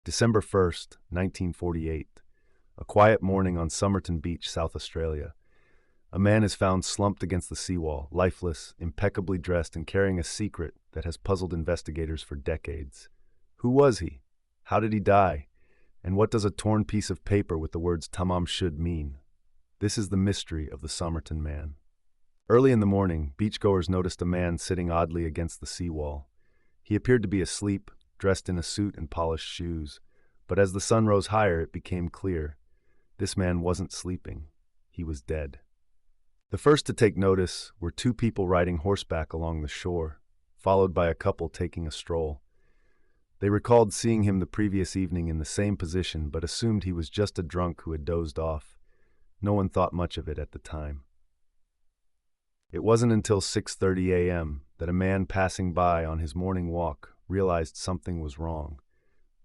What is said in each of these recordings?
December 1st, 1948. A quiet morning on Somerton Beach, South Australia. A man is found slumped against the seawall, lifeless, impeccably dressed, and carrying a secret that has puzzled investigators for decades. Who was he? How did he die? And what does a torn piece of paper with the words Tamám Shud mean? This is the mystery of the Somerton Man. Early in the morning, beachgoers noticed a man sitting oddly against the seawall. He appeared to be asleep, dressed in a suit and polished shoes, but as the sun rose higher, it became clear. This man wasn't sleeping. He was dead. The first to take notice were two people riding horseback along the shore, followed by a couple taking a stroll. They recalled seeing him the previous evening in the same position, but assumed he was just a drunk who had dozed off. No one thought much of it at the time. It wasn't until 6:30 a.m. that a man passing by on his morning walk realized something was wrong.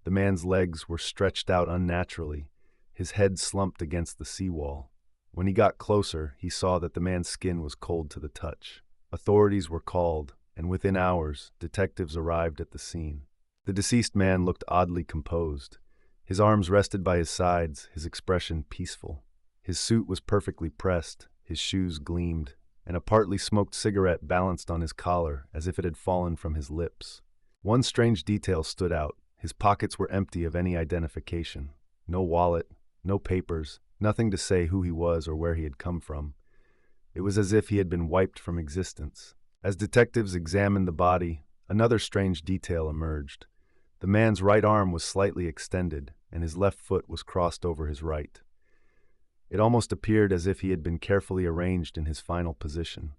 The man's legs were stretched out unnaturally, his head slumped against the seawall. When he got closer, he saw that the man's skin was cold to the touch. Authorities were called, and within hours, detectives arrived at the scene. The deceased man looked oddly composed. His arms rested by his sides, his expression peaceful. His suit was perfectly pressed, his shoes gleamed, and a partly smoked cigarette balanced on his collar as if it had fallen from his lips. One strange detail stood out. His pockets were empty of any identification. No wallet, no papers, nothing to say who he was or where he had come from. It was as if he had been wiped from existence. As detectives examined the body, another strange detail emerged. The man's right arm was slightly extended, and his left foot was crossed over his right. It almost appeared as if he had been carefully arranged in his final position.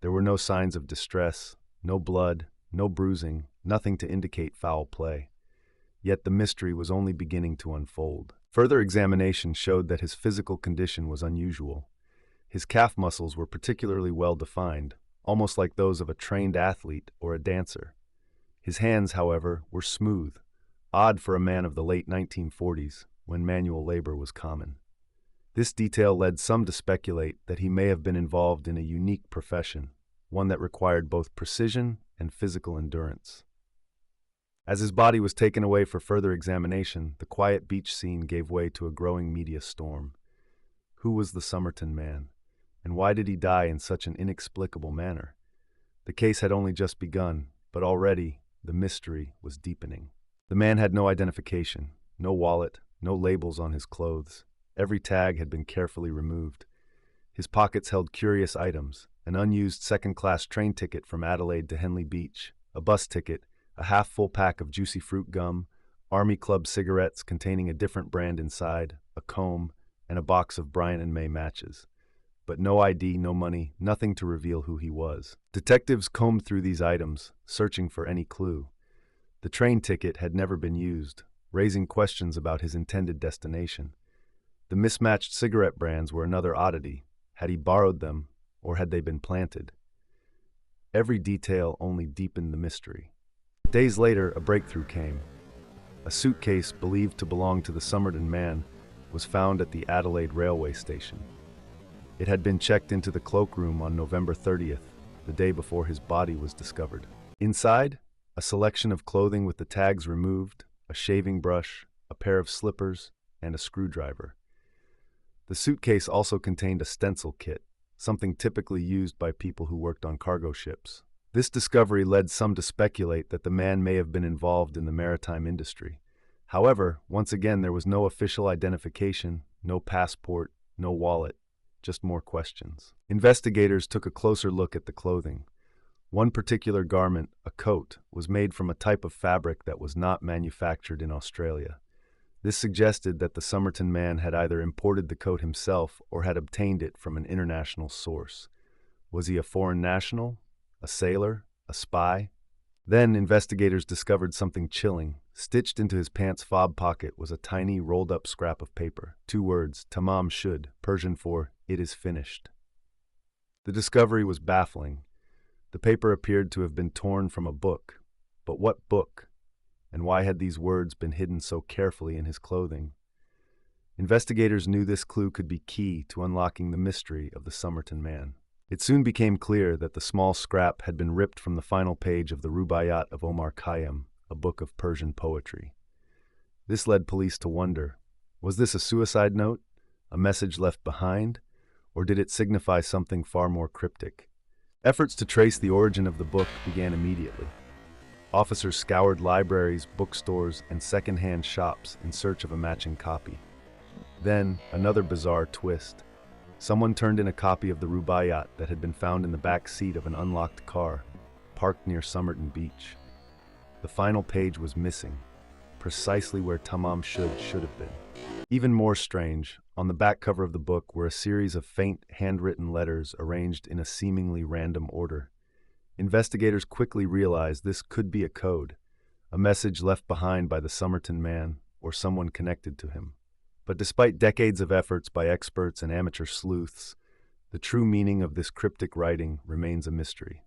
There were no signs of distress, no blood, no bruising, nothing to indicate foul play. Yet the mystery was only beginning to unfold. Further examination showed that his physical condition was unusual. His calf muscles were particularly well defined, almost like those of a trained athlete or a dancer. His hands, however, were smooth, odd for a man of the late 1940s, when manual labor was common. This detail led some to speculate that he may have been involved in a unique profession, one that required both precision and physical endurance. As his body was taken away for further examination, the quiet beach scene gave way to a growing media storm. Who was the Somerton Man, and why did he die in such an inexplicable manner? The case had only just begun, but already the mystery was deepening. The man had no identification, no wallet, no labels on his clothes. Every tag had been carefully removed. His pockets held curious items: an unused second-class train ticket from Adelaide to Henley Beach, a bus ticket, a half-full pack of juicy fruit gum, Army Club cigarettes containing a different brand inside, a comb, and a box of Bryant and May matches. But no ID, no money, nothing to reveal who he was. Detectives combed through these items, searching for any clue. The train ticket had never been used, raising questions about his intended destination. The mismatched cigarette brands were another oddity. Had he borrowed them, or had they been planted? Every detail only deepened the mystery. Days later, a breakthrough came. A suitcase believed to belong to the Somerton Man was found at the Adelaide railway station. It had been checked into the cloakroom on November 30th, the day before his body was discovered. Inside, a selection of clothing with the tags removed, a shaving brush, a pair of slippers, and a screwdriver. The suitcase also contained a stencil kit, something typically used by people who worked on cargo ships. This discovery led some to speculate that the man may have been involved in the maritime industry. However, once again, there was no official identification, no passport, no wallet, just more questions. Investigators took a closer look at the clothing. One particular garment, a coat, was made from a type of fabric that was not manufactured in Australia. This suggested that the Somerton Man had either imported the coat himself or had obtained it from an international source. Was he a foreign national? A sailor? A spy? Then investigators discovered something chilling. Stitched into his pants fob pocket was a tiny rolled-up scrap of paper. 2 words, Tamám Shud, Persian for "it is finished." The discovery was baffling. The paper appeared to have been torn from a book. But what book? And why had these words been hidden so carefully in his clothing? Investigators knew this clue could be key to unlocking the mystery of the Somerton Man. It soon became clear that the small scrap had been ripped from the final page of the Rubaiyat of Omar Khayyam, a book of Persian poetry. This led police to wonder, was this a suicide note, a message left behind, or did it signify something far more cryptic? Efforts to trace the origin of the book began immediately. Officers scoured libraries, bookstores, and second-hand shops in search of a matching copy. Then, another bizarre twist. Someone turned in a copy of the Rubaiyat that had been found in the back seat of an unlocked car, parked near Somerton Beach. The final page was missing, precisely where Tamám Shud should have been. Even more strange, on the back cover of the book were a series of faint, handwritten letters arranged in a seemingly random order. Investigators quickly realized this could be a code, a message left behind by the Somerton Man or someone connected to him. But despite decades of efforts by experts and amateur sleuths, the true meaning of this cryptic writing remains a mystery.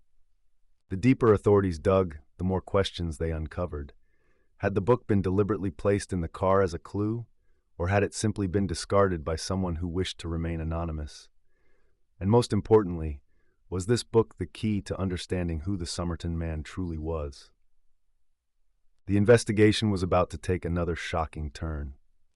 The deeper authorities dug, the more questions they uncovered. Had the book been deliberately placed in the car as a clue, or had it simply been discarded by someone who wished to remain anonymous? And most importantly, was this book the key to understanding who the Somerton Man truly was? The investigation was about to take another shocking turn.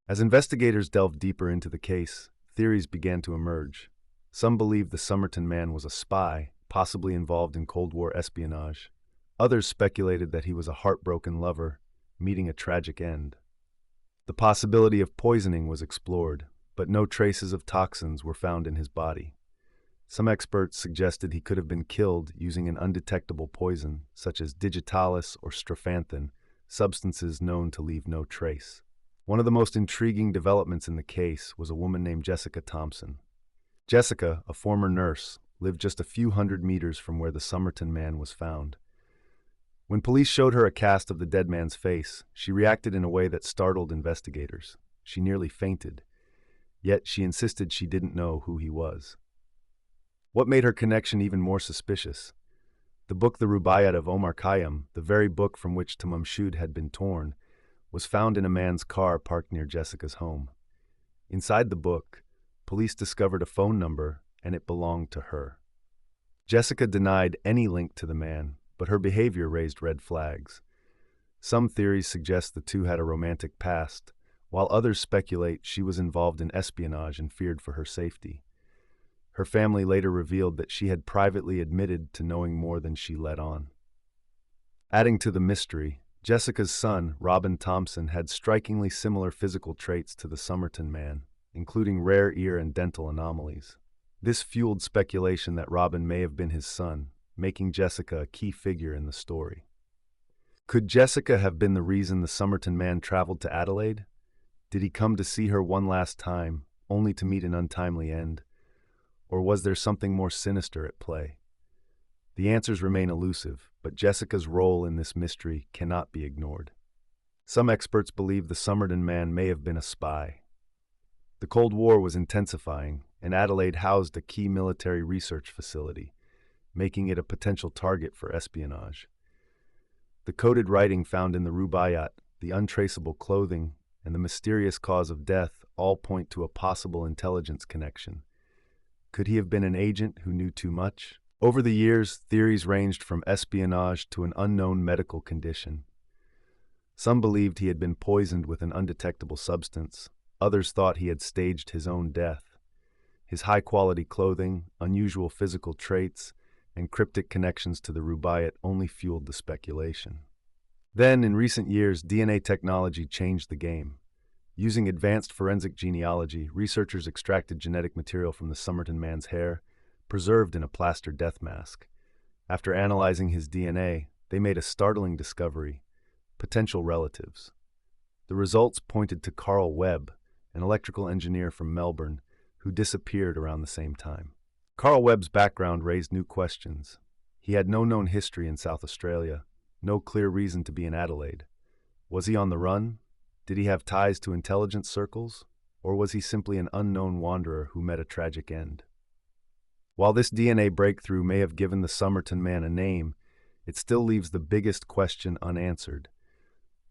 As investigators delved deeper into the case, theories began to emerge. Some believed the Somerton Man was a spy, possibly involved in Cold War espionage. Others speculated that he was a heartbroken lover, meeting a tragic end. The possibility of poisoning was explored, but no traces of toxins were found in his body. Some experts suggested he could have been killed using an undetectable poison, such as digitalis or strophanthine, substances known to leave no trace. One of the most intriguing developments in the case was a woman named Jessica Thompson. Jessica, a former nurse, lived just a few hundred meters from where the Somerton Man was found. When police showed her a cast of the dead man's face, she reacted in a way that startled investigators. She nearly fainted, yet she insisted she didn't know who he was. What made her connection even more suspicious? The book The Rubaiyat of Omar Khayyam, the very book from which Tamám Shud had been torn, was found in a man's car parked near Jessica's home. Inside the book, police discovered a phone number, and it belonged to her. Jessica denied any link to the man, but her behavior raised red flags. Some theories suggest the two had a romantic past, while others speculate she was involved in espionage and feared for her safety. Her family later revealed that she had privately admitted to knowing more than she let on. Adding to the mystery, Jessica's son, Robin Thompson, had strikingly similar physical traits to the Somerton Man, including rare ear and dental anomalies. This fueled speculation that Robin may have been his son, making Jessica a key figure in the story. Could Jessica have been the reason the Somerton Man traveled to Adelaide? Did he come to see her one last time, only to meet an untimely end? Or was there something more sinister at play? The answers remain elusive, but Jessica's role in this mystery cannot be ignored. Some experts believe the Somerton Man may have been a spy. The Cold War was intensifying, and Adelaide housed a key military research facility, making it a potential target for espionage. The coded writing found in the Rubaiyat, the untraceable clothing, and the mysterious cause of death all point to a possible intelligence connection. Could he have been an agent who knew too much? Over the years, theories ranged from espionage to an unknown medical condition. Some believed he had been poisoned with an undetectable substance. Others thought he had staged his own death. His high-quality clothing, unusual physical traits, and cryptic connections to the Rubaiyat only fueled the speculation. Then, in recent years, DNA technology changed the game. Using advanced forensic genealogy, researchers extracted genetic material from the Somerton Man's hair, preserved in a plaster death mask. After analyzing his DNA, they made a startling discovery: potential relatives. The results pointed to Carl Webb, an electrical engineer from Melbourne, who disappeared around the same time. Carl Webb's background raised new questions. He had no known history in South Australia, no clear reason to be in Adelaide. Was he on the run? Did he have ties to intelligence circles? Or was he simply an unknown wanderer who met a tragic end? While this DNA breakthrough may have given the Somerton Man a name, it still leaves the biggest question unanswered.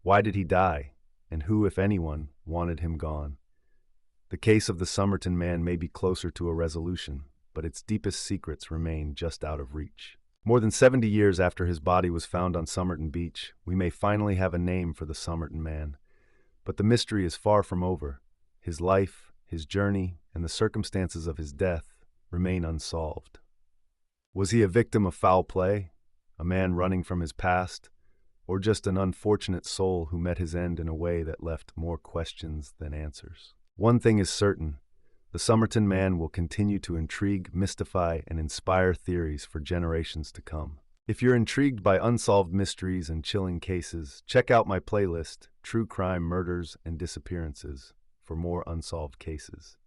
Why did he die? And who, if anyone, wanted him gone? The case of the Somerton Man may be closer to a resolution, but its deepest secrets remain just out of reach. More than 70 years after his body was found on Somerton Beach, we may finally have a name for the Somerton Man. But the mystery is far from over. His life, his journey, and the circumstances of his death remain unsolved. Was he a victim of foul play, a man running from his past, or just an unfortunate soul who met his end in a way that left more questions than answers? One thing is certain: the Somerton Man will continue to intrigue, mystify, and inspire theories for generations to come. If you're intrigued by unsolved mysteries and chilling cases, check out my playlist, True Crime, Murders, and Disappearances, for more unsolved cases.